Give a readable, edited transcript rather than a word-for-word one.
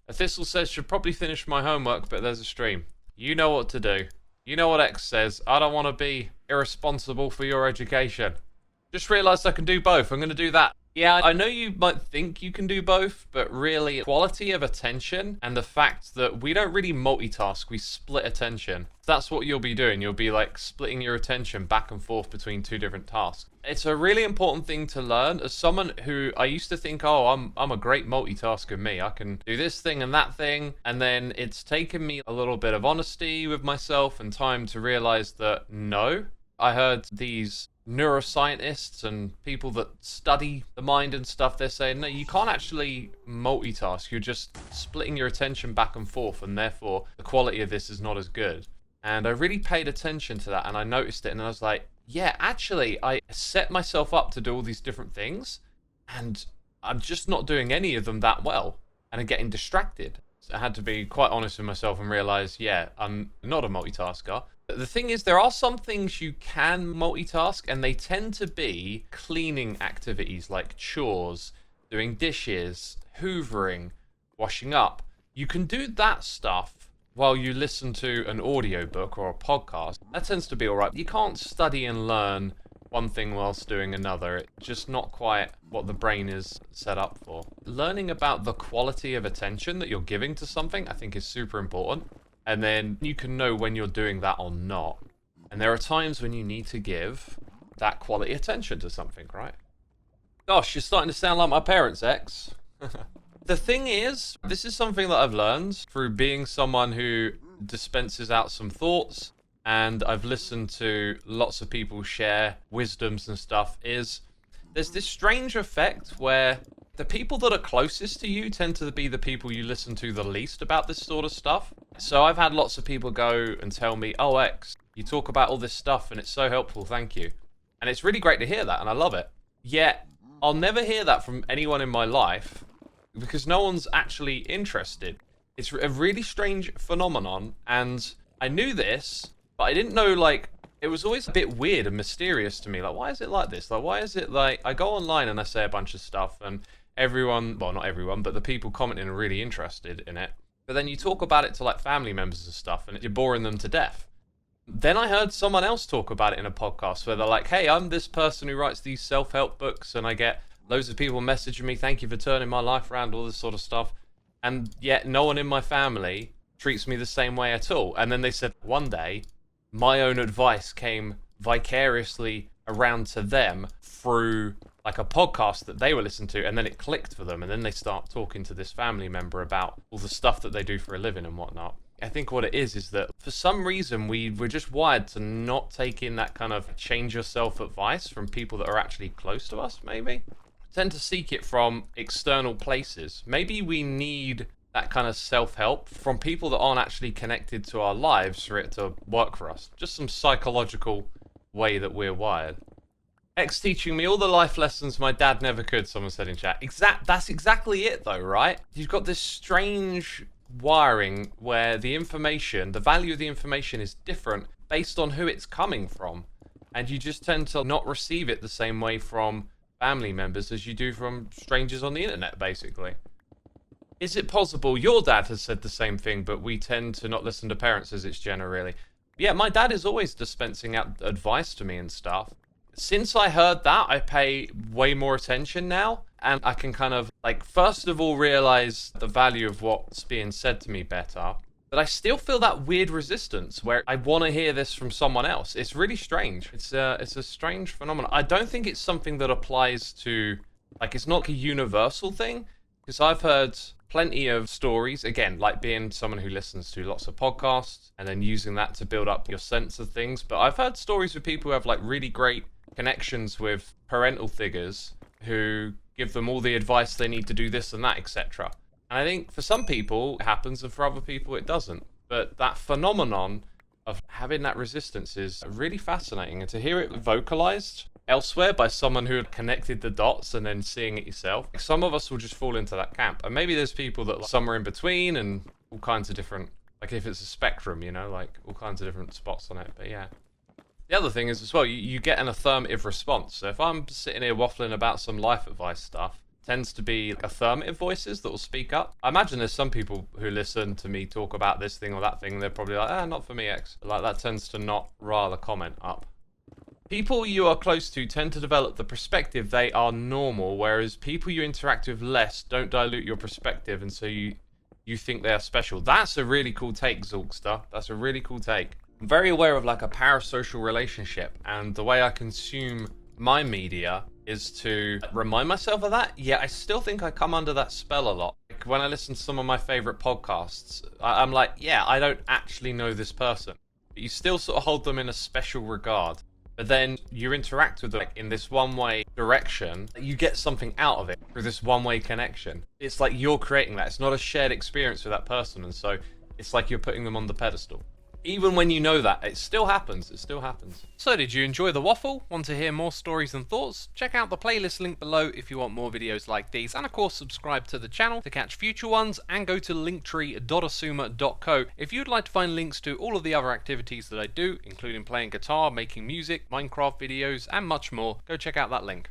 A thistle says, should probably finish my homework, but there's a stream. You know what to do. You know what X says. I don't want to be irresponsible for your education. Just realised I can do both. I'm going to do that. Yeah, I know you might think you can do both, but really, quality of attention and the fact that we don't really multitask, we split attention. That's what you'll be doing. You'll be like splitting your attention back and forth between two different tasks. It's a really important thing to learn. As someone who I used to think, oh, I'm a great multitasker, me. I can do this thing and that thing. And then it's taken me a little bit of honesty with myself and time to realize that no. I heard these neuroscientists and people that study the mind and stuff, they're saying, no, you can't actually multitask. You're just splitting your attention back and forth, and therefore the quality of this is not as good. And I really paid attention to that, and I noticed it, and I was like, yeah, actually, I set myself up to do all these different things, and I'm just not doing any of them that well, and I'm getting distracted. So I had to be quite honest with myself and realize, yeah, I'm not a multitasker. The thing is, there are some things you can multitask, and they tend to be cleaning activities like chores, doing dishes, hoovering, washing up. You can do that stuff while you listen to an audiobook or a podcast. That tends to be all right. You can't study and learn one thing whilst doing another. It's just not quite what the brain is set up for. Learning about the quality of attention that you're giving to something, I think, is super important. And then you can know when you're doing that or not. And there are times when you need to give that quality attention to something, right? Gosh, you're starting to sound like my parents, X. The thing is, this is something that I've learned through being someone who dispenses out some thoughts, and I've listened to lots of people share wisdoms and stuff, is there's this strange effect where the people that are closest to you tend to be the people you listen to the least about this sort of stuff. So I've had lots of people go and tell me, oh, X, you talk about all this stuff and it's so helpful, thank you. And it's really great to hear that, and I love it. Yet, I'll never hear that from anyone in my life because no one's actually interested. It's a really strange phenomenon, and I knew this, but I didn't know, like, it was always a bit weird and mysterious to me. Like, why is it like this? Like, why is it like, I go online and I say a bunch of stuff, and everyone, well, not everyone, but the people commenting are really interested in it. But then you talk about it to like family members and stuff, and you're boring them to death. Then I heard someone else talk about it in a podcast where they're like, hey, I'm this person who writes these self-help books, and I get loads of people messaging me, thank you for turning my life around, all this sort of stuff. And yet no one in my family treats me the same way at all. And then they said one day, my own advice came vicariously around to them through like a podcast that they were listening to, and then it clicked for them, and then they start talking to this family member about all the stuff that they do for a living and whatnot. I think what it is that for some reason we're just wired to not take in that kind of change yourself advice from people that are actually close to us, maybe. Tend to seek it from external places. Maybe we need that kind of self-help from people that aren't actually connected to our lives for it to work for us. Just some psychological way that we're wired. X teaching me all the life lessons my dad never could, someone said in chat. That's exactly it though, right? You've got this strange wiring where the information, the value of the information is different based on who it's coming from. And you just tend to not receive it the same way from family members as you do from strangers on the internet, basically. Is it possible your dad has said the same thing, but we tend to not listen to parents as it's generally? Yeah, my dad is always dispensing out advice to me and stuff. Since I heard that, I pay way more attention now, and I can kind of, like, first of all realize the value of what's being said to me better, but I still feel that weird resistance where I want to hear this from someone else. It's really strange. It's a strange phenomenon. I don't think it's something that applies to, like, it's not like a universal thing, because I've heard plenty of stories, again, like being someone who listens to lots of podcasts and then using that to build up your sense of things. But I've heard stories of people who have like really great connections with parental figures who give them all the advice they need to do this and that, etc. And I think for some people it happens and for other people it doesn't. But that phenomenon of having that resistance is really fascinating. And to hear it vocalized elsewhere by someone who had connected the dots and then seeing it yourself, some of us will just fall into that camp. And maybe there's people that are somewhere in between and all kinds of different, like if it's a spectrum, you know, like all kinds of different spots on it. But yeah. The other thing is as well, you get an affirmative response. So if I'm sitting here waffling about some life advice stuff, tends to be like affirmative voices that will speak up. I imagine there's some people who listen to me talk about this thing or that thing, and they're probably like, not for me, X. Like, that tends to not rile a comment up. People you are close to tend to develop the perspective they are normal, whereas people you interact with less don't dilute your perspective, and so you think they are special. That's a really cool take, Zulkster. That's a really cool take. I'm very aware of like a parasocial relationship, and the way I consume my media is to remind myself of that. Yeah, I still think I come under that spell a lot. Like when I listen to some of my favorite podcasts, I'm like, yeah, I don't actually know this person, but you still sort of hold them in a special regard. But then you interact with them in this one-way direction. You get something out of it through this one-way connection. It's like you're creating that. It's not a shared experience with that person, and so it's like you're putting them on the pedestal. Even when you know that, it still happens. It still happens. So did you enjoy the waffle? Want to hear more stories and thoughts? Check out the playlist link below if you want more videos like these. And of course, subscribe to the channel to catch future ones, and go to linktree.xisuma.co if you'd like to find links to all of the other activities that I do, including playing guitar, making music, Minecraft videos, and much more. Go check out that link.